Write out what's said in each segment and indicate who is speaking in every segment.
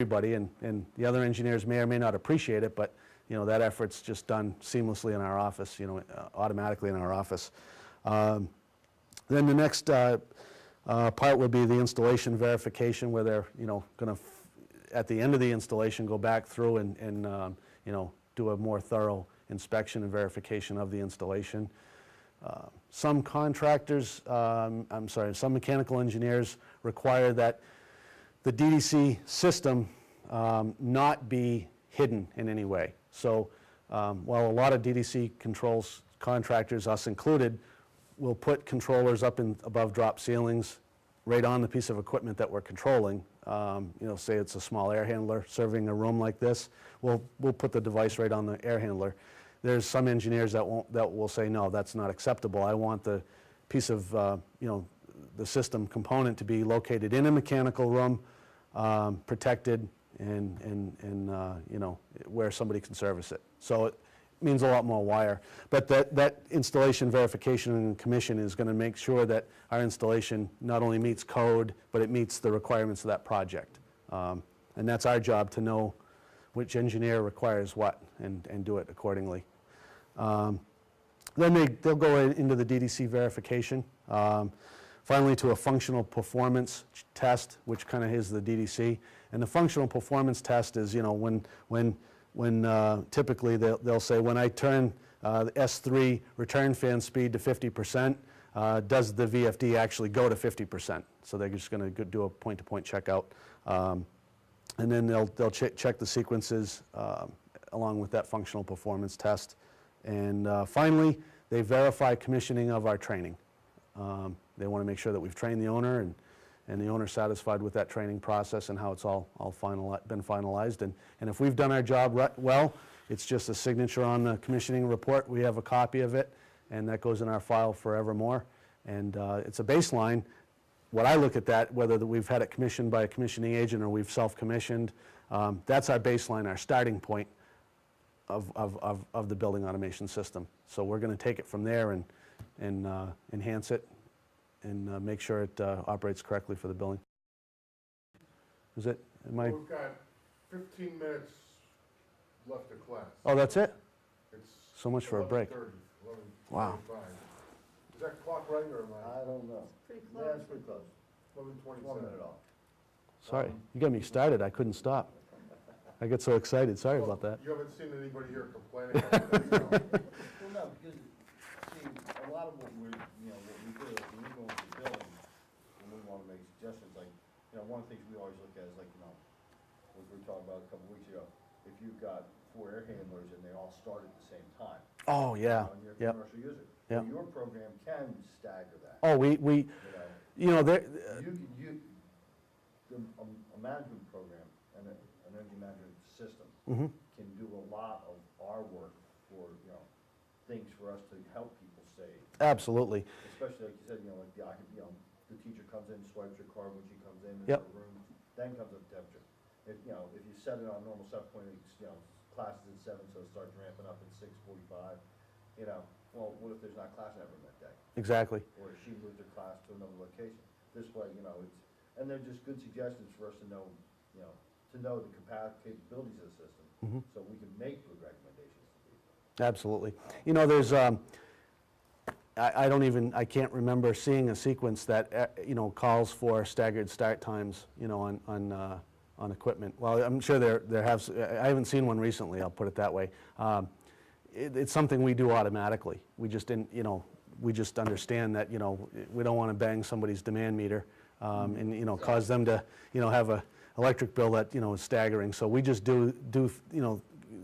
Speaker 1: everybody, and the other engineers may or may not appreciate it, but that effort's just done seamlessly in our office, automatically in our office. Then the next part would be the installation verification, where they're going to, at the end of the installation, go back through and do a more thorough inspection and verification of the installation. Some contractors, some mechanical engineers require that the DDC system not be hidden in any way. So while a lot of DDC controls contractors, us included, will put controllers up in above drop ceilings right on the piece of equipment that we're controlling. Say it's a small air handler serving a room like this, we'll put the device right on the air handler. There's some engineers that will say, no, that's not acceptable. I want the piece of the system component to be located in a mechanical room, protected, and where somebody can service it. So it means a lot more wire. But that installation verification and commission is going to make sure that our installation not only meets code, but it meets the requirements of that project. And that's our job, to know which engineer requires what and do it accordingly. Then they'll go into the DDC verification. Finally, to a functional performance test, which kind of is the DDC. And the functional performance test is, when typically they'll say, when I turn the S3 return fan speed to 50%, does the VFD actually go to 50%? So they're just going to do a point-to-point checkout. And then they'll check the sequences along with that functional performance test. And finally, they verify commissioning of our training. They want to make sure that we've trained the owner and the owner's satisfied with that training process and how it's all been finalized. And if we've done our job well, it's just a signature on the commissioning report. We have a copy of it, and that goes in our file forevermore. And it's a baseline. What I look at that, whether we've had it commissioned by a commissioning agent or we've self-commissioned, that's our baseline, our starting point of the building automation system. So we're going to take it from there and enhance it and make sure it operates correctly for the building. Is it?
Speaker 2: We've got 15 minutes left of class.
Speaker 1: Oh, that's it?
Speaker 2: It's
Speaker 1: so much for a break.
Speaker 2: 11:30,
Speaker 1: Wow.
Speaker 2: 11:25. Is that clock right, or am
Speaker 3: I don't know.
Speaker 4: Pretty close.
Speaker 3: Yeah, it's pretty close.
Speaker 2: 11:27?
Speaker 3: 1 minute off.
Speaker 1: Sorry, you got me started. I couldn't stop. I get so excited. Sorry about that.
Speaker 2: You haven't seen anybody here complaining about that, so.
Speaker 3: Well, no, because, see, a lot of what we do, is when we go into the building, and we want to make suggestions, like, one of the things we always look at is like, what we were talking about a couple weeks ago, if you've got 4 air handlers and they all start at the same time.
Speaker 1: Oh, yeah.
Speaker 3: And you're a
Speaker 1: Yep.
Speaker 3: commercial user.
Speaker 1: Yep.
Speaker 3: Well, your program can stagger that.
Speaker 1: Oh, a
Speaker 3: management program and an energy management system
Speaker 1: Mhm.
Speaker 3: can do a lot of our work for, things for us to help people save.
Speaker 1: Absolutely.
Speaker 3: Especially like you said, like the teacher comes in, swipes your card when she comes in
Speaker 1: Yep.
Speaker 3: the room, then comes up temperature. If you set it on normal set point, class is at 7, so it starts ramping up at 6:45, well, what if there's not class ever that day?
Speaker 1: Exactly.
Speaker 3: Or if she moved her class to another location? This way, and they're just good suggestions for us to know, the capabilities of the system,
Speaker 1: Mhm.
Speaker 3: so we can make good recommendations to people.
Speaker 1: Absolutely. There's I can't remember seeing a sequence that calls for staggered start times on equipment. Well, I'm sure there have. I haven't seen one recently. I'll put it that way. It's something we do automatically. We just didn't. We just understand that we don't want to bang somebody's demand meter and cause them to have a electric bill that is staggering. So we just do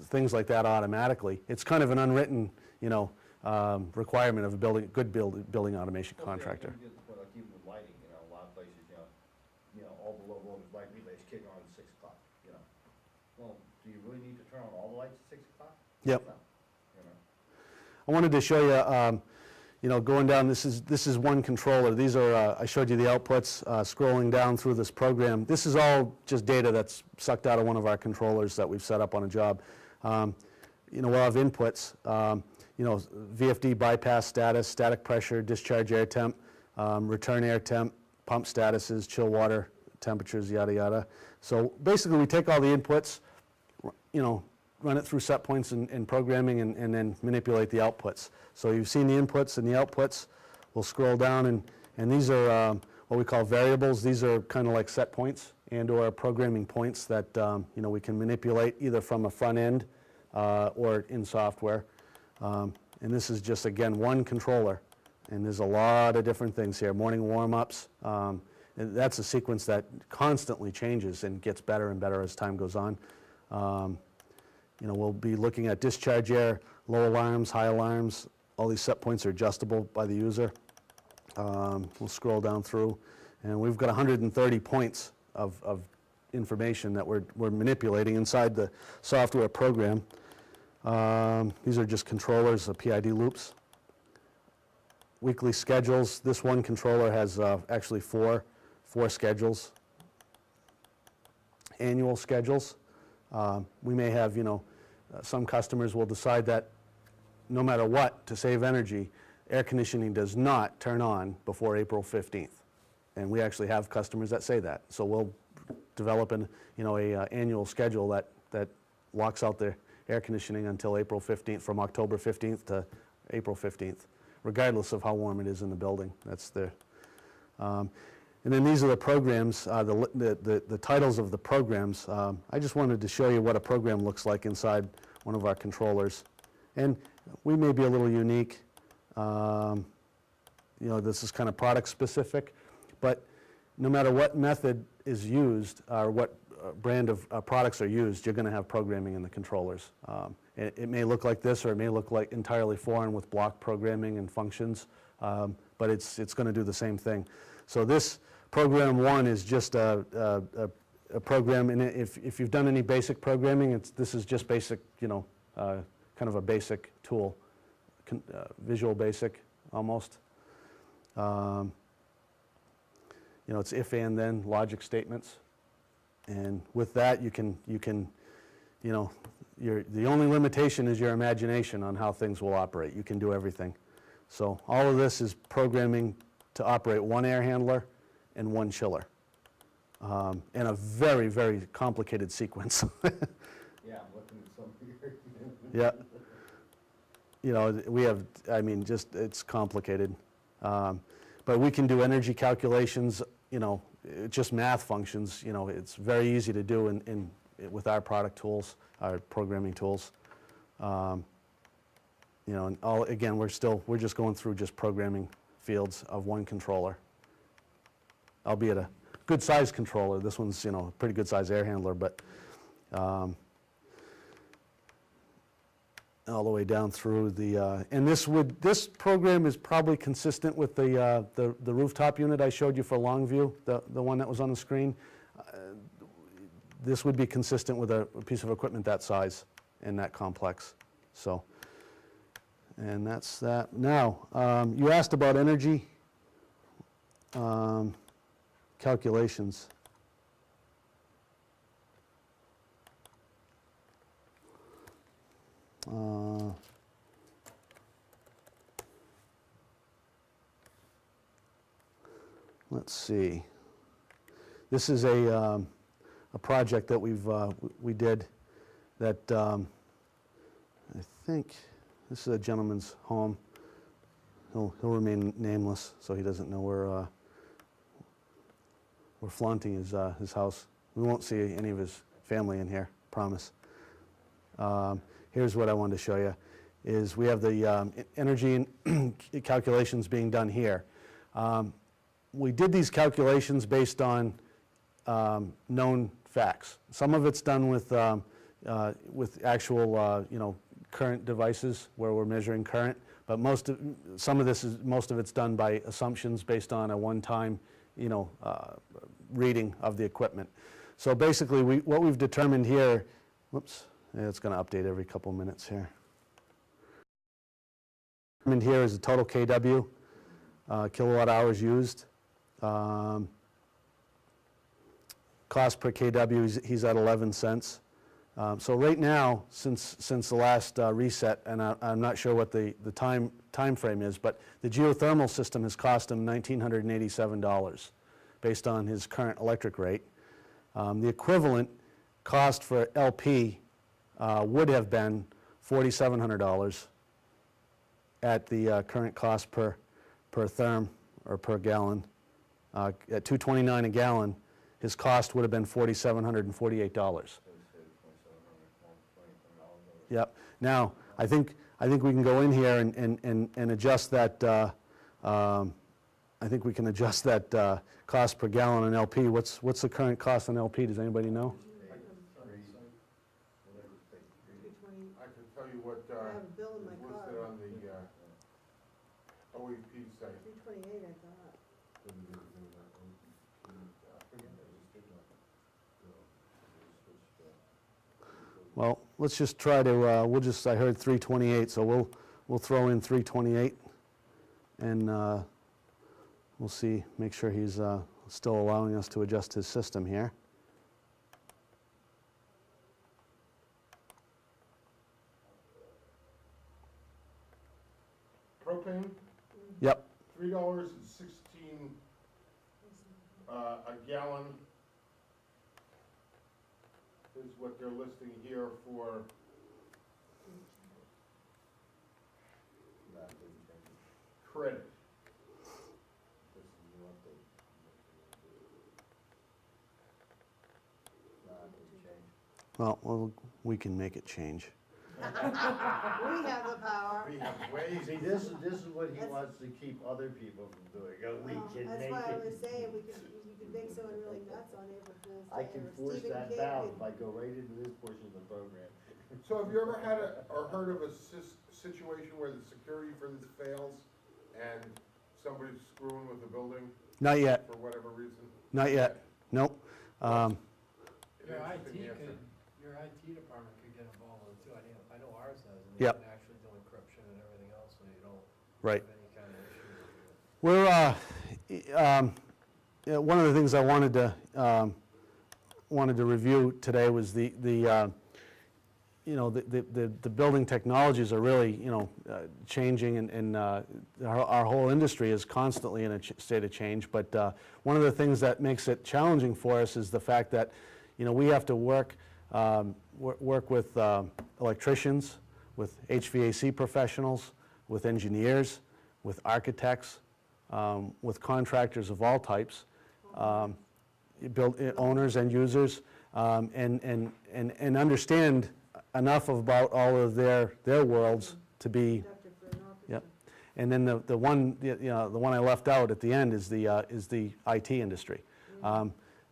Speaker 1: things like that automatically. It's kind of an unwritten requirement of a building automation contractor.
Speaker 3: Even with lighting, a lot of places, all the low voltage light relays kick on at 6 o'clock. Well, do you really need to turn on all the lights at 6 o'clock?
Speaker 1: Yep.
Speaker 3: No.
Speaker 1: I wanted to show you, going down, this is one controller. These are, I showed you the outputs, scrolling down through this program. This is all just data that's sucked out of one of our controllers that we've set up on a job. We'll have inputs, VFD bypass status, static pressure, discharge air temp, return air temp, pump statuses, chill water temperatures, yada, yada. So basically, we take all the inputs, you know, run it through set points and programming, and then manipulate the outputs. So you've seen the inputs and the outputs. We'll scroll down, and these are what we call variables. These are kind of like set points and or programming points that you know, we can manipulate either from a front end or in software. And this is just, again, one controller. And there's a lot of different things here. Morning warm-ups. And that's a sequence that constantly changes and gets better and better as time goes on. You know, we'll be looking at discharge air, low alarms, high alarms. All these set points are adjustable by the user. We'll scroll down through, and we've got 130 points of information that we're manipulating inside the software program. These are just controllers, the PID loops. Weekly schedules. This one controller has actually four schedules. Annual schedules. We may have, you know, some customers will decide that no matter what, to save energy, air conditioning does not turn on before April 15th. And we actually have customers that say that. So we'll develop an, you know, a annual schedule that locks out the air conditioning until April 15th, from October 15th to April 15th, regardless of how warm it is in the building. That's the, and then these are the programs, the titles of the programs. I just wanted to show you what a program looks like inside one of our controllers. And we may be a little unique. You know, this is kind of product specific, but no matter what method is used or what brand of products are used, you're going to have programming in the controllers. It may look like this, or it may look like entirely foreign with block programming and functions, but it's going to do the same thing. So this program one is just a program, and if you've done any basic programming, this is just basic, you know, kind of a basic tool, Visual Basic almost. You know, it's if and then logic statements, and with that you can, you know, the only limitation is your imagination on how things will operate. You can do everything. So all of this is programming to operate one air handler and one chiller, in a very, very complicated sequence.
Speaker 3: Yeah, I'm looking at some here.
Speaker 1: Yeah. You know, we have, I mean, just, it's complicated. But we can do energy calculations, you know, just math functions, you know, it's very easy to do with our product tools, our programming tools. You know, and again, we're just going through just programming fields of one controller, albeit a good size controller. This one's, you know, a pretty good size air handler, but all the way down through the, and this program is probably consistent with the rooftop unit I showed you for Longview, the one that was on the screen. This would be consistent with a piece of equipment that size and that complex. So, and that's that. Now, you asked about energy calculations. Let's see. This is a project that we did that I think this is a gentleman's home. He'll remain nameless, so he doesn't know we're flaunting his house. We won't see any of his family in here, promise. Here's what I wanted to show you, is we have the energy calculations being done here. We did these calculations based on known facts. Some of it's done with actual, you know, current devices where we're measuring current, but most of it's done by assumptions based on a one-time, you know, reading of the equipment. So basically, what we've determined here, whoops. Yeah, it's going to update every couple minutes here. And here is the total kW, kilowatt hours used. Cost per kW, he's at 11 cents. So right now, since the last reset, and I'm not sure what the time frame is, but the geothermal system has cost him $1,987. based on his current electric rate. The equivalent cost for LP would have been $4,700 at the current cost per therm or per gallon. At $2.29 a gallon, his cost would have been $4,748. Yep. Now, I think we can go in here and adjust that. I think we can adjust that cost per gallon on LP. What's the current cost on LP? Does anybody know?
Speaker 2: I can tell you what,
Speaker 4: I have a bill in my
Speaker 2: is
Speaker 4: car.
Speaker 2: listed on the, OEP site.
Speaker 4: 328, I thought.
Speaker 1: Well, let's just try to, I heard 328, so we'll throw in 328, and we'll see, make sure he's still allowing us to adjust his system here.
Speaker 2: Propane,
Speaker 1: Yep,
Speaker 2: $3.16 a gallon is what they're listing here for credit.
Speaker 1: well, we can make it change.
Speaker 4: We have the power.
Speaker 2: We have ways.
Speaker 3: See, this is what he wants to keep other people from doing. We
Speaker 4: Well,
Speaker 3: can
Speaker 4: that's
Speaker 3: make
Speaker 4: why I
Speaker 3: it.
Speaker 4: was saying, you could make someone really nuts on April Fool's Day.
Speaker 3: I can
Speaker 4: or
Speaker 3: force
Speaker 4: Stephen
Speaker 3: that
Speaker 4: King
Speaker 3: valve
Speaker 4: could-
Speaker 3: if I go right into this portion of the program.
Speaker 2: So have you ever had or heard of a situation where the security for this fails and somebody's screwing with the building
Speaker 1: Not yet,
Speaker 2: for whatever reason?
Speaker 1: not yet, nope.
Speaker 2: An
Speaker 5: Your
Speaker 2: interesting
Speaker 5: IT
Speaker 2: answer.
Speaker 5: your IT department could get involved with it too. I know ours does, and
Speaker 1: Yep.
Speaker 5: they can actually do encryption and everything else, so you don't
Speaker 1: Right.
Speaker 5: have any kind of issues with it.
Speaker 1: We're, one of the things I wanted to review today was the building technologies are really, changing, and our whole industry is constantly in a state of change. But one of the things that makes it challenging for us is the fact that, we have to work with electricians, with HVAC professionals, with engineers, with architects, with contractors of all types, owners and users, and understand enough about all of their worlds to be.
Speaker 4: Conductor for an officer.
Speaker 1: Yep. And then the one I left out at the end is the IT industry.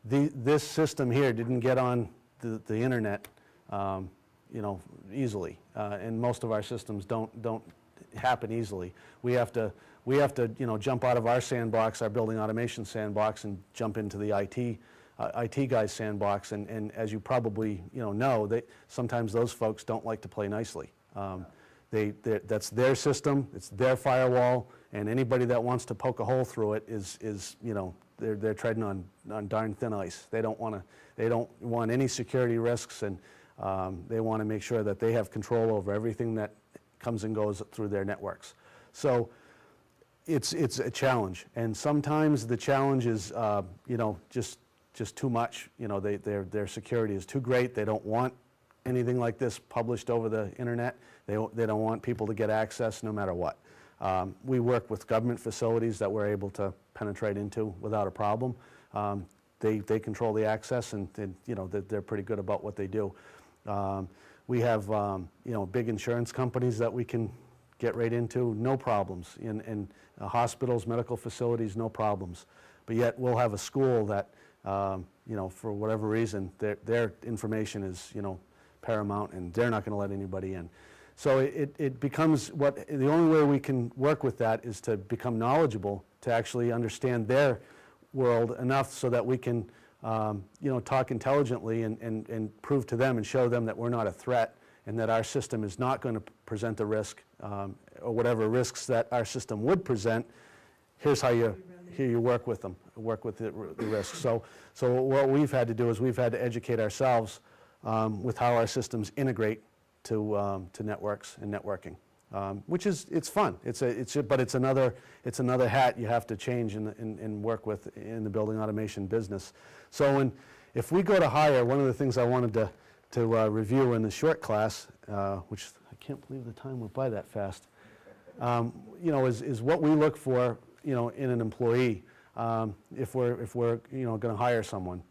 Speaker 1: This system here didn't get on the internet, easily, and most of our systems don't happen easily. We have to jump out of our sandbox, our building automation sandbox, and jump into the IT guy's sandbox. And as you probably know, sometimes those folks don't like to play nicely. That's their system, it's their firewall, and anybody that wants to poke a hole through it is they're treading on darn thin ice. They don't want any security risks, and they want to make sure that they have control over everything that comes and goes through their networks. So it's a challenge, and sometimes the challenge is just too much. Their security is too great. They don't want anything like this published over the internet. They don't want people to get access no matter what. We work with government facilities that we're able to penetrate into without a problem. They control the access, and they're pretty good about what they do. We have big insurance companies that we can get right into, no problems. In hospitals, medical facilities, no problems. But yet we'll have a school that for whatever reason their information is paramount, and they're not going to let anybody in. So it becomes the only way we can work with that is to become knowledgeable, to actually understand their world enough so that we can talk intelligently and prove to them and show them that we're not a threat, and that our system is not going to present a risk, or whatever risks that our system would present. Here's how you work with them, work with the risks. So what we've had to do is we've had to educate ourselves with how our systems integrate to networks and networking. which is, it's fun. But it's another hat you have to change and work with in the building automation business. So if we go to hire, one of the things I wanted to review in the short class, which I can't believe the time went by that fast, is what we look for, in an employee, if we're going to hire someone.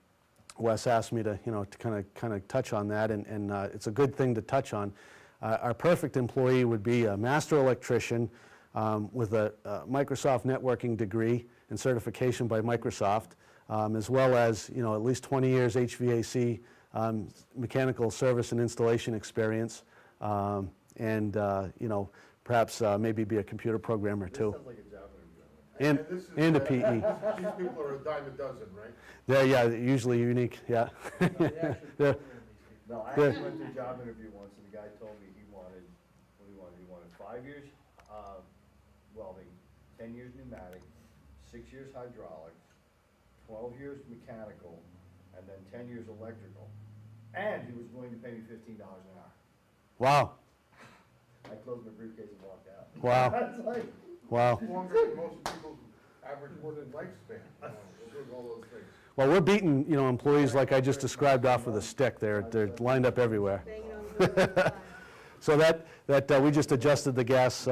Speaker 1: Wes asked me to kind of touch on that, and it's a good thing to touch on. Our perfect employee would be a master electrician with a Microsoft networking degree and certification by Microsoft, as well as at least 20 years HVAC mechanical service and installation experience, and perhaps maybe be a computer programmer too.
Speaker 3: Sounds like a job interview.
Speaker 2: this is,
Speaker 1: And a PE.
Speaker 2: These people are a dime a dozen, right?
Speaker 1: They're, yeah, usually unique, yeah. They're-
Speaker 3: No, I
Speaker 1: Yeah.
Speaker 3: actually went to a job interview once, and the guy told me he wanted, what he wanted? He wanted 5 years welding, 10 years pneumatic, 6 years hydraulic, 12 years mechanical, and then 10 years electrical. And he was willing to pay me $15 an hour.
Speaker 1: Wow,
Speaker 3: I closed my briefcase and walked out.
Speaker 1: Wow.
Speaker 3: That's like,
Speaker 1: wow.
Speaker 2: Longer than most people's average working lifespan, doing all those things.
Speaker 1: Well, we're beating, employees like I just described off with a stick. They're lined up everywhere.
Speaker 4: Banging on the door all the time.
Speaker 1: So that we just adjusted the gas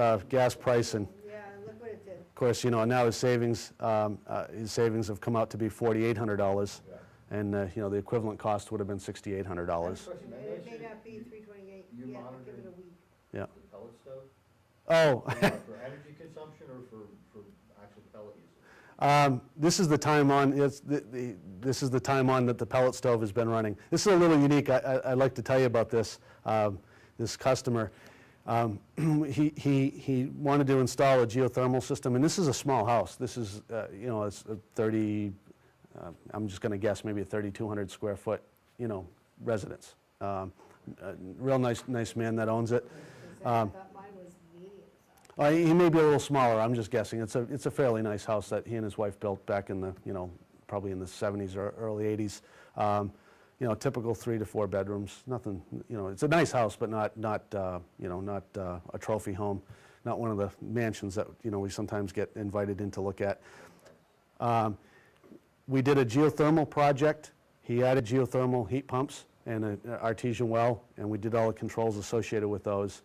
Speaker 1: price, and
Speaker 4: Yeah, and look what it did.
Speaker 1: of course, now his savings have come out to be $4,800, and the equivalent cost would have been $6,800.
Speaker 3: question,
Speaker 4: It
Speaker 3: maybe I
Speaker 4: may
Speaker 3: should-
Speaker 4: not be 328,
Speaker 3: You
Speaker 4: yeah, give
Speaker 3: monitored
Speaker 4: it a week.
Speaker 1: Yeah.
Speaker 3: the pellet stove?
Speaker 1: Oh.
Speaker 3: For energy consumption or for actual pellet use?
Speaker 1: This is the time on. This is the time on that the pellet stove has been running. This is a little unique. I'd like to tell you about this. This customer, he wanted to install a geothermal system, and this is a small house. This is it's a 30. I'm just going to guess maybe a 3,200 square foot residence. A real nice man that owns it.
Speaker 4: I thought mine was medium size.
Speaker 1: He may be a little smaller, I'm just guessing. It's a fairly nice house that he and his wife built back in the, probably in the 70s or early 80s. Typical 3 to 4 bedrooms, nothing, it's a nice house, but not a trophy home, not one of the mansions that, we sometimes get invited in to look at. We did a geothermal project. He added geothermal heat pumps and an artesian well, and we did all the controls associated with those.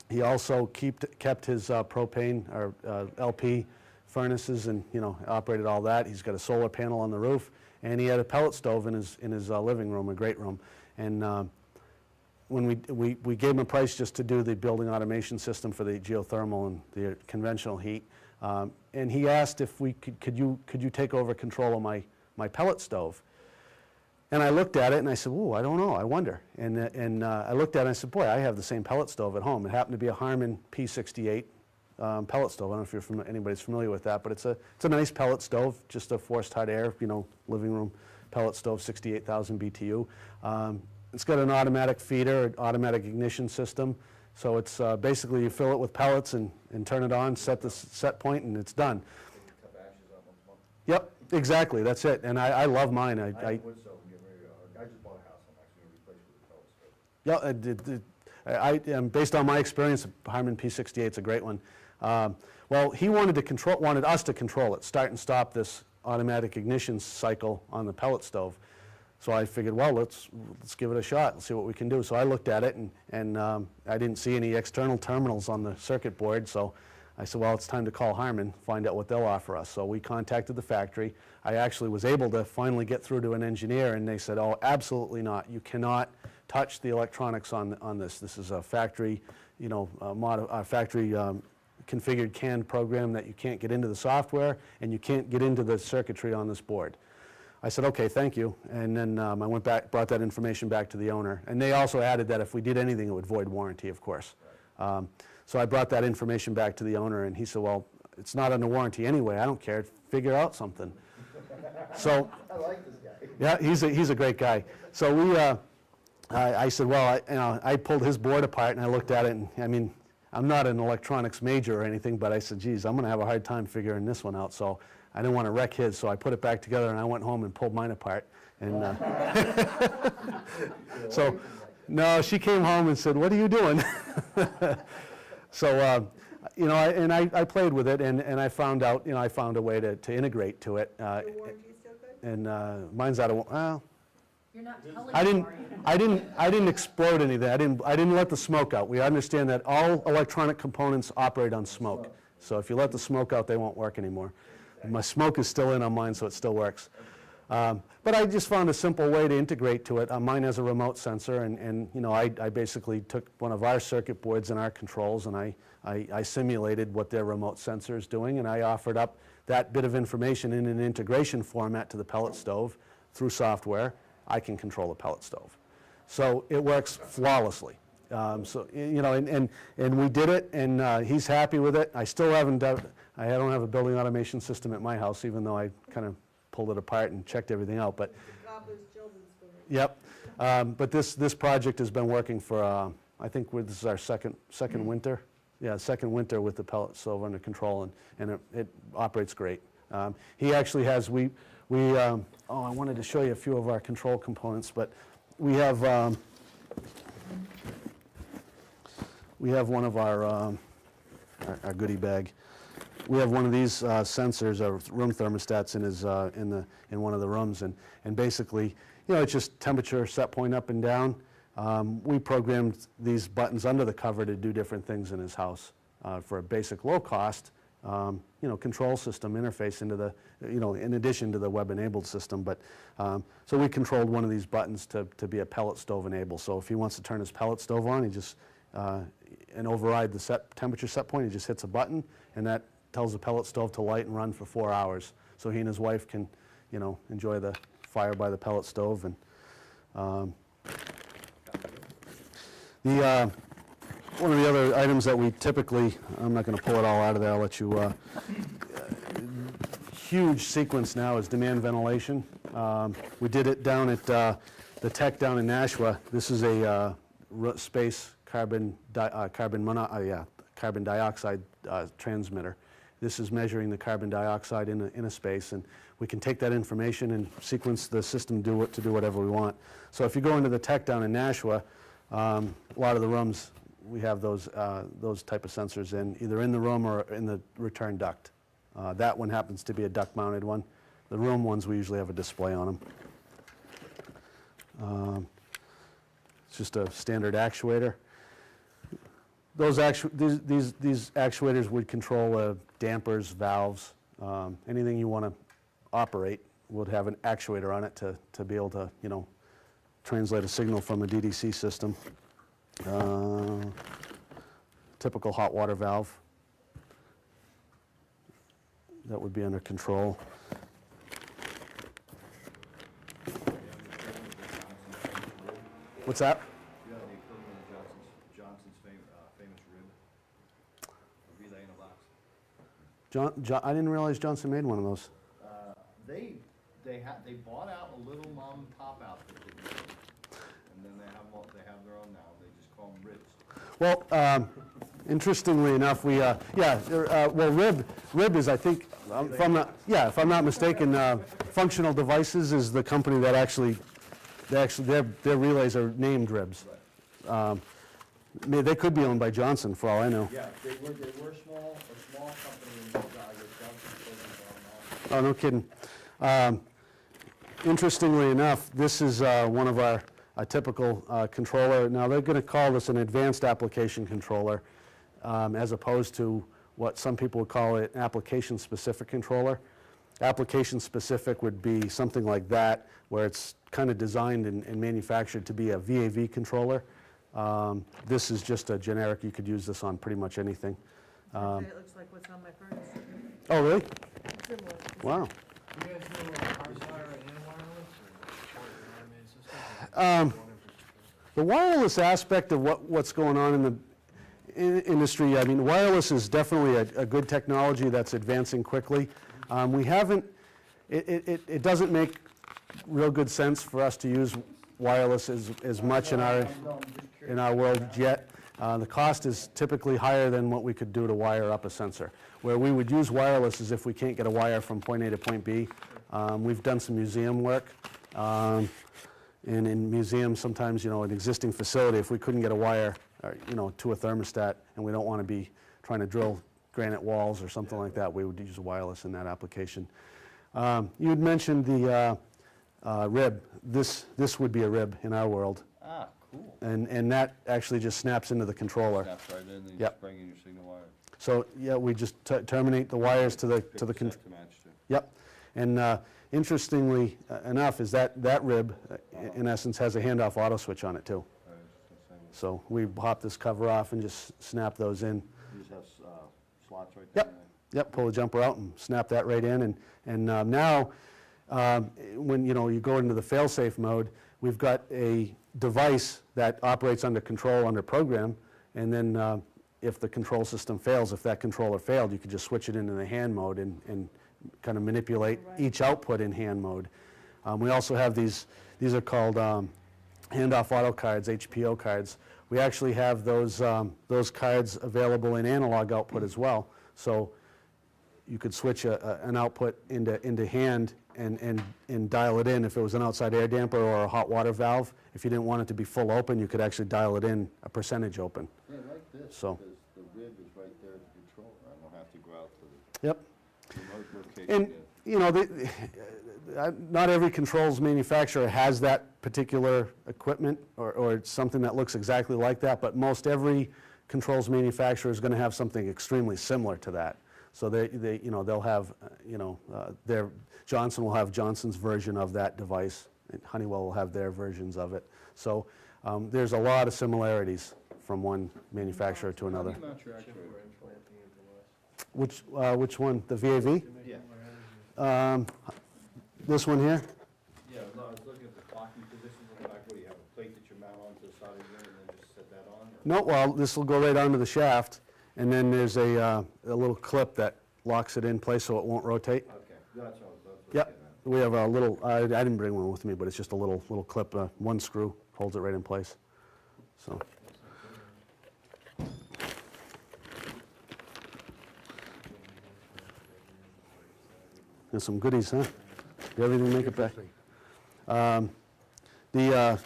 Speaker 1: He also kept his propane or LP furnaces and operated all that. He's got a solar panel on the roof, and he had a pellet stove in his living room, a great room. And when we gave him a price just to do the building automation system for the geothermal and the conventional heat, and he asked if we could you take over control of my pellet stove. And I looked at it and I said, "Ooh, I don't know, I wonder." And I looked at it and I said, "Boy, I have the same pellet stove at home." It happened to be a Harman P68 pellet stove. I don't know if anybody's familiar with that, but it's a nice pellet stove, just a forced hot air, living room pellet stove, 68,000 BTU. It's got an automatic feeder, an automatic ignition system. So it's basically you fill it with pellets and turn it on, set the set point, and it's done.
Speaker 3: Cup ashes up once a month.
Speaker 1: Yep, exactly, that's it. And I love mine.
Speaker 3: I have wood stove, get ready to, I just bought a house, I'm actually gonna replace it with a pellet stove.
Speaker 1: Yeah, based on my experience, Harman P68 is a great one. Well, he wanted us to control it, start and stop this automatic ignition cycle on the pellet stove. So I figured, well, let's give it a shot and see what we can do. So I looked at it, and I didn't see any external terminals on the circuit board. So I said, well, it's time to call Harman, find out what they'll offer us. So we contacted the factory. I actually was able to finally get through to an engineer, and they said, oh, absolutely not. You cannot touch the electronics on this. This is a factory, factory configured canned program that you can't get into the software, and you can't get into the circuitry on this board. I said, okay, thank you. And then I went back, brought that information back to the owner. And they also added that if we did anything, it would void warranty, of course. So I brought that information back to the owner, and he said, well, it's not under warranty anyway. I don't care. Figure out something. So
Speaker 3: I like this guy.
Speaker 1: yeah, he's a great guy. So I said, well, I pulled his board apart, and I looked at it, and I mean, I'm not an electronics major or anything, but I said, geez, I'm going to have a hard time figuring this one out. So I didn't want to wreck his, so I put it back together, and I went home and pulled mine apart. And so, no, she came home and said, what are you doing? So, you know, I played with it, and I found out, you know, I found a way to integrate to it.
Speaker 4: The warranty's still good?
Speaker 1: And mine's out of, well,
Speaker 6: You're not telling
Speaker 1: I
Speaker 6: them,
Speaker 1: didn't,
Speaker 6: are you?
Speaker 1: I didn't explode anything. I didn't let the smoke out. We understand that all electronic components operate on smoke. So if you let the smoke out, they won't work anymore. My smoke is still in on mine, so it still works. But I just found a simple way to integrate to it. Mine has a remote sensor, and you know, I basically took one of our circuit boards and our controls, and I simulated what their remote sensor is doing, and I offered up that bit of information in an integration format to the pellet stove through software. I can control the pellet stove. So it works flawlessly. So, you know, and we did it, and he's happy with it. I still haven't done, I don't have a building automation system at my house, even though I kind of pulled it apart and checked everything out. But
Speaker 4: Gobbler's children's story.
Speaker 1: yep. But this project has been working for, I think this is our second winter. Yeah, second winter with the pellet stove under control, and it operates great. He actually has, oh, I wanted to show you a few of our control components, but we have one of our goodie bag. We have one of these sensors, room thermostats in one of the rooms, and basically, you know, it's just temperature, set point up and down. We programmed these buttons under the cover to do different things in his house for a basic low cost, you know, control system interface into the, you know, in addition to the web-enabled system. But so we controlled one of these buttons to be a pellet stove enabled. So if he wants to turn his pellet stove on, he just and override the temperature set point, he just hits a button, and that tells the pellet stove to light and run for 4 hours. So he and his wife can, you know, enjoy the fire by the pellet stove. And one of the other items that we typically, I'm not going to pull it all out of there, I'll let you, huge sequence now is demand ventilation. We did it down at the tech down in Nashua. This is a space carbon dioxide transmitter. This is measuring the carbon dioxide in a space, and we can take that information and sequence the system to do whatever we want. So if you go into the tech down in Nashua, a lot of the rooms we have those type of sensors in, either in the room or in the return duct. That one happens to be a duct-mounted one. The room ones, we usually have a display on them. It's just a standard actuator. These actuators would control dampers, valves, anything you want to operate would have an actuator on it to be able to, you know, translate a signal from a DDC system. Typical hot water valve. That would be under control. What's that?
Speaker 3: You have the equivalent of Johnson's famous rib, a relay in a box.
Speaker 1: I didn't realize Johnson made one of those.
Speaker 3: They bought out a little mom and pop outfit that did it, and then they have their own now. They just call them ribs.
Speaker 1: Well, interestingly enough, well, Rib is, I think, if I'm not mistaken, Functional Devices is the company that actually their relays are named Ribs. They could be owned by Johnson, for all I know.
Speaker 3: Yeah, they were a small company in Johnson.
Speaker 1: Oh, no kidding. Interestingly enough, this is one of our typical controller. Now, they're going to call this an advanced application controller, as opposed to what some people would call it, an application-specific controller. Application-specific would be something like that, where it's kind of designed and manufactured to be a VAV controller. This is just a generic. You could use this on pretty much anything.
Speaker 4: It looks like what's on my furnace.
Speaker 1: Oh, really?
Speaker 4: Similar.
Speaker 1: Wow.
Speaker 7: You guys do hardwire and wireless, or short and automated systems?
Speaker 1: The wireless aspect of what's going on in the industry, I mean, wireless is definitely a good technology that's advancing quickly. We haven't, it doesn't make real good sense for us to use wireless as much in our world yet. The cost is typically higher than what we could do to wire up a sensor. Where we would use wireless is if we can't get a wire from point A to point B. We've done some museum work. And in museums, sometimes, you know, an existing facility, if we couldn't get a wire you know, to a thermostat, and we don't want to be trying to drill granite walls or something like that, we would use wireless in that application. You had mentioned the rib. This would be a rib in our world,
Speaker 3: Ah, cool.
Speaker 1: and that actually just snaps into the controller.
Speaker 3: Snaps right in, and you
Speaker 1: Yep.
Speaker 3: just bring in your signal wire.
Speaker 1: So, yeah, we just terminate the wires to the,
Speaker 3: Pick
Speaker 1: to the,
Speaker 3: the set to match to.
Speaker 1: yep. And interestingly enough, is that rib, in essence, has a handoff auto switch on it too.
Speaker 3: I was just gonna say,
Speaker 1: So we pop this cover off and just snap those in.
Speaker 3: you just have slots right there.
Speaker 1: Yep, yep, pull the jumper out and snap that right in. And now, when, you know, you go into the fail-safe mode, we've got a device that operates under control, under program, and then if the control system fails, if that controller failed, you could just switch it into the hand mode and kind of manipulate each output in hand mode. We also have these are called handoff auto cards, HPO cards. We actually have those cards available in analog output as well. So you could switch an output into hand and dial it in. If it was an outside air damper or a hot water valve, if you didn't want it to be full open, you could actually dial it in a percentage open.
Speaker 3: Yeah, I like this,
Speaker 1: So-
Speaker 3: because the rib is right there at the controller. I don't have to go out to
Speaker 1: Yep.
Speaker 3: the remote location.
Speaker 1: And, you know, not every controls manufacturer has that particular equipment or something that looks exactly like that, but most every controls manufacturer is going to have something extremely similar to that. So they you know, they'll have, Johnson will have Johnson's version of that device, and Honeywell will have their versions of it. So there's a lot of similarities from one manufacturer to another.
Speaker 3: How do you mount your actuator?
Speaker 1: Which one? The VAV?
Speaker 3: Yeah.
Speaker 1: This one here?
Speaker 3: Yeah, no, I was looking at the clocking positions in the back. What, do you have a plate that you mount onto the side of the unit and then just set that on? or-
Speaker 1: No, well, this will go right onto the shaft, and then there's a little clip that locks it in place so it won't rotate.
Speaker 3: Okay, that's what I was
Speaker 1: Yep,
Speaker 3: getting at.
Speaker 1: we have a little, I didn't bring one with me, but it's just a little clip, one screw holds it right in place, so. There's some goodies, huh? Did everything make it back? The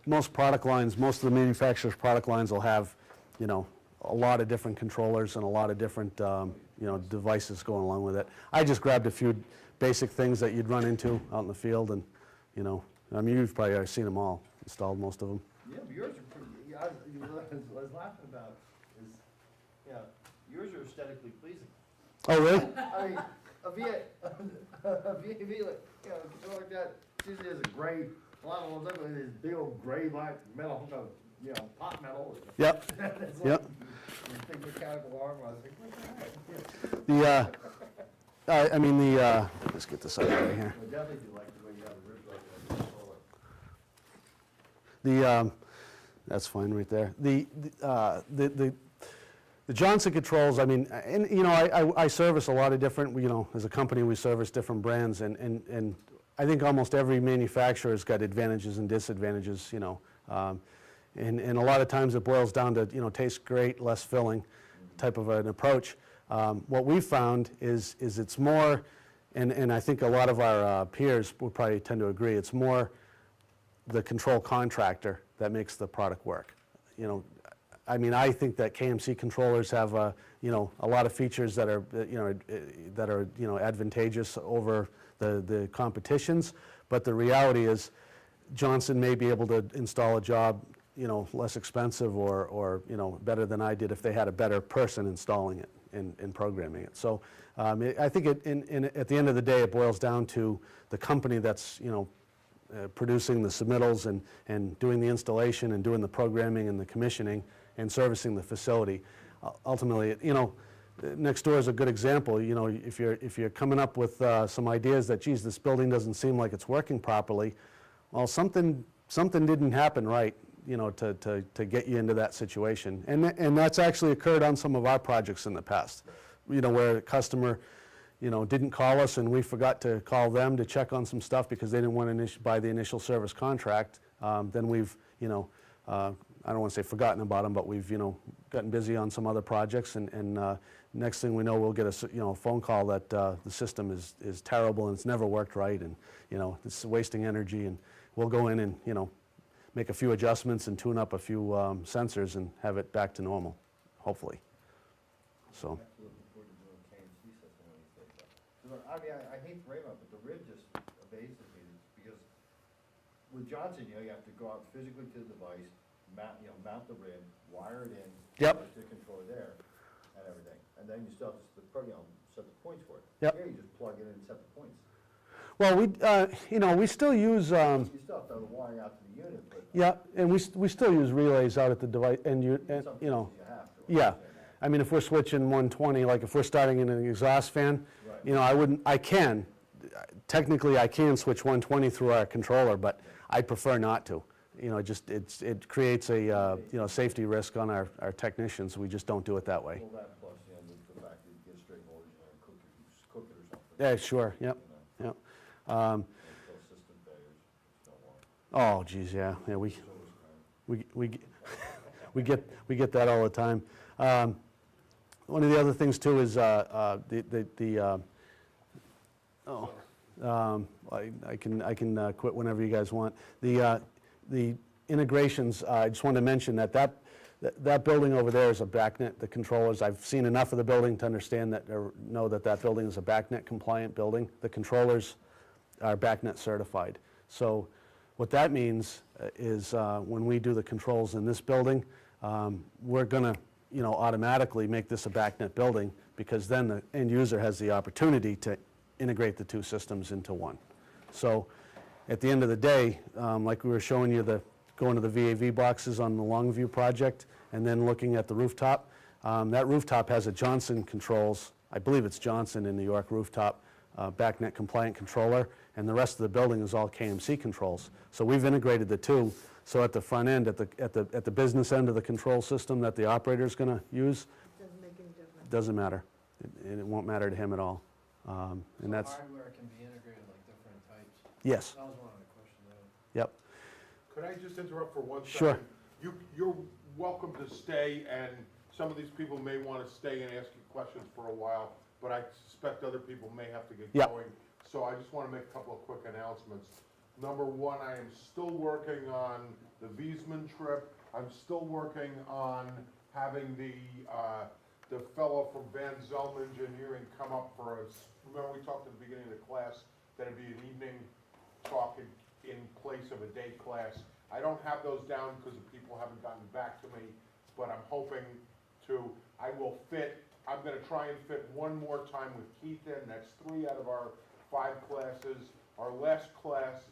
Speaker 1: most product lines, most of the manufacturers' product lines will have, you know, a lot of different controllers and a lot of different, you know, devices going along with it. I just grabbed a few basic things that you'd run into out in the field, and, you know, I mean, you've probably already seen them all, installed most of them.
Speaker 3: Yeah, but yours are pretty, yeah, I was laughing about is, yeah, yours are aesthetically pleasing.
Speaker 1: Oh, really?
Speaker 3: I mean, a VAV, like, you know, something like that, usually has a gray, a lot of ones up with this big old gray like metal, you know, pot metal.
Speaker 1: Yep,
Speaker 3: It's like,
Speaker 1: yep.
Speaker 3: you think mechanical arm, I was like, what the heck?
Speaker 1: I mean, let's get this out of the way here.
Speaker 3: I definitely do like the way you have a rib like that.
Speaker 1: That's fine right there. The Johnson controls, I mean, and, you know, I service a lot of different, you know, as a company, we service different brands, and I think almost every manufacturer has got advantages and disadvantages, you know. And a lot of times it boils down to, you know, tastes great, less filling type of an approach. What we found is it's more, and I think a lot of our peers would probably tend to agree, it's more the control contractor that makes the product work. You know, I mean, I think that KMC controllers have, you know, a lot of features that are, you know, advantageous over the competitions, but the reality is Johnson may be able to install a job, you know, less expensive or you know, better than I did if they had a better person installing it and programming it. So I think at the end of the day, it boils down to the company that's, you know, producing the submittals and doing the installation and doing the programming and the commissioning and servicing the facility. Ultimately, you know, Nextdoor is a good example. You know, if you're coming up with some ideas that, geez, this building doesn't seem like it's working properly, well, something didn't happen right, you know, to get you into that situation. And that's actually occurred on some of our projects in the past, you know, where a customer, you know, didn't call us and we forgot to call them to check on some stuff because they didn't want to buy the initial service contract. Then we've, you know, I don't want to say forgotten about them, but we've, you know, gotten busy on some other projects, and next thing we know, we'll get a, you know, a phone call that the system is terrible and it's never worked right, and, you know, it's wasting energy, and we'll go in and, you know, make a few adjustments and tune up a few sensors and have it back to normal, hopefully. So,
Speaker 3: I'm actually looking forward to doing KMC system one of these days. 'Cause I mean, I hate to rave on it, but the rib just amazes me, because with Johnson, you have to go out physically to the device, mount the rib, wire it in.
Speaker 1: Yep.
Speaker 3: To the controller there, and everything, and then you still have to, set the points for it.
Speaker 1: Yep.
Speaker 3: Here, you just plug it in and set the points.
Speaker 1: well, we still use,
Speaker 3: You still have to have the wiring out to the unit, but.
Speaker 1: yeah, and we still use relays out at the device, and
Speaker 3: In some cases
Speaker 1: you know,
Speaker 3: you have to.
Speaker 1: yeah.
Speaker 3: understand that.
Speaker 1: I mean, if we're switching 120, like if we're starting in an exhaust fan,
Speaker 3: Right.
Speaker 1: I can, technically I can switch 120 through our controller, but I'd prefer not to. It creates a, safety risk on our technicians. We just don't do it that way.
Speaker 3: Well, that plus, the fact that you get straight voltage and cook it or something.
Speaker 1: Yeah, sure, yep,
Speaker 3: You know,
Speaker 1: yep.
Speaker 3: until system failures, just don't want.
Speaker 1: Oh, geez, yeah, we,
Speaker 3: So is crime.
Speaker 1: we get that all the time. One of the other things too is I can quit whenever you guys want. The integrations, I just wanted to mention that building over there is a BACnet, the controllers. I've seen enough of the building to understand that, or know that building is a BACnet compliant building. The controllers are BACnet certified. So what that means is when we do the controls in this building, we're going to automatically make this a BACnet building, because then the end user has the opportunity to integrate the two systems into one. So at the end of the day, like we were showing you, going to the VAV boxes on the Longview project, and then looking at the rooftop, that rooftop has a Johnson Controls, I believe it's Johnson in New York rooftop, BACnet compliant controller, and the rest of the building is all KMC controls. So we've integrated the two, so at the front end, at the business end of the control system that the operator's going to use,
Speaker 4: Doesn't make any difference.
Speaker 1: doesn't matter. It won't matter to him at all. And
Speaker 7: So
Speaker 1: that's,
Speaker 7: hardware can be integrated like different types.
Speaker 1: yes,
Speaker 7: That was one of the questions I had.
Speaker 1: yep,
Speaker 2: Could I just interrupt for 1 second?
Speaker 1: Sure.
Speaker 2: You're welcome to stay, and some of these people may want to stay and ask you questions for a while, but I suspect other people may have to get
Speaker 1: Yep.
Speaker 2: going. So I just want to make a couple of quick announcements. Number one, I am still working on the Wiesman trip. I'm still working on having the fellow from Van Zelm Engineering come up for us. Remember, we talked at the beginning of the class that it'd be an evening talk in place of a day class. I don't have those down because the people haven't gotten back to me, but I'm hoping to. I'm going to try and fit one more time with Keith in. That's 3 out of our 5 classes. Our last class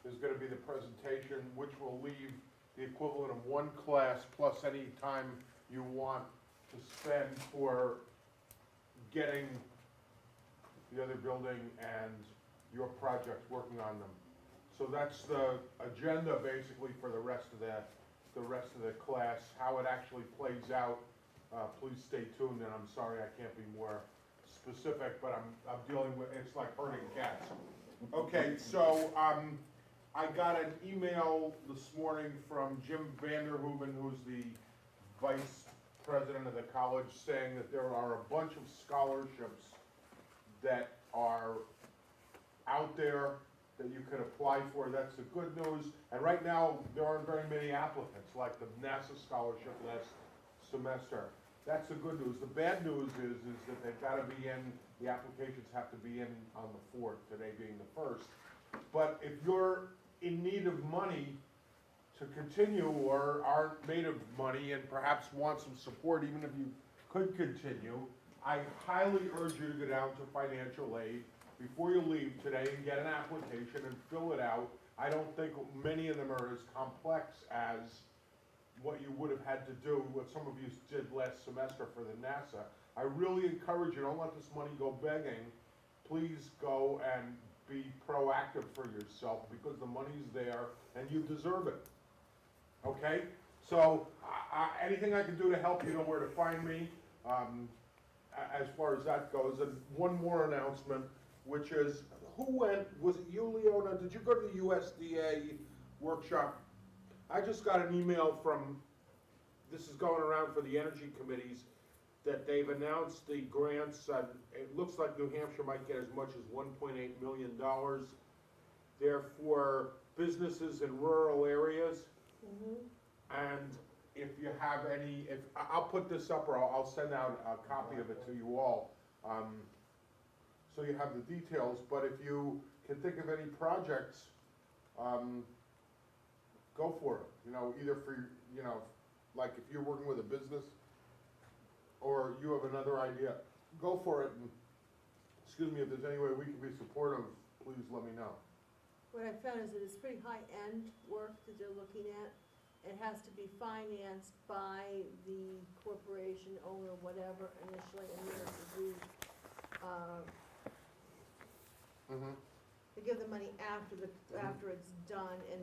Speaker 2: is going to be the presentation, which will leave the equivalent of 1 class plus any time you want to spend for getting the other building and your projects, working on them. So that's the agenda basically for the rest of the class. How it actually plays out, please stay tuned, and I'm sorry I can't be more specific, but I'm dealing with, it's like herding cats. Okay, so I got an email this morning from Jim Vanderhoeven, who's the vice president of the college, saying that there are a bunch of scholarships that are out there that you can apply for. That's the good news. And right now, there aren't very many applicants, like the NASA scholarship last semester. That's the good news. The bad news is that they've got to be in, the applications have to be in on the 4th, today being the 1st. But if you're in need of money to continue, or aren't made of money and perhaps want some support, even if you could continue, I highly urge you to go down to financial aid before you leave today and get an application and fill it out. I don't think many of them are as complex as what you would have had to do, what some of you did last semester for the NASA. I really encourage you, don't let this money go begging. Please go and be proactive for yourself, because the money's there and you deserve it. Okay? So, anything I can do to help, you know where to find me, as far as that goes. And one more announcement, which is, who went, was it you, Leona? Did you go to the USDA workshop? I just got an email from, this is going around for the energy committees, that they've announced the grants. It looks like New Hampshire might get as much as $1.8 million. They're for businesses in rural areas. And if you have any, I'll put this up, or I'll send out a copy of it to you all, so you have the details, but if you can think of any projects, go for it, you know, either for, you know, like if you're working with a business, or you have another idea, go for it, and, excuse me, if there's any way we can be supportive, please let me know.
Speaker 4: What I found is that it's pretty high-end work that they're looking at. It has to be financed by the corporation owner, whatever, initially, and then to do,
Speaker 2: Mm-hmm.
Speaker 4: they give the money after it's done, and then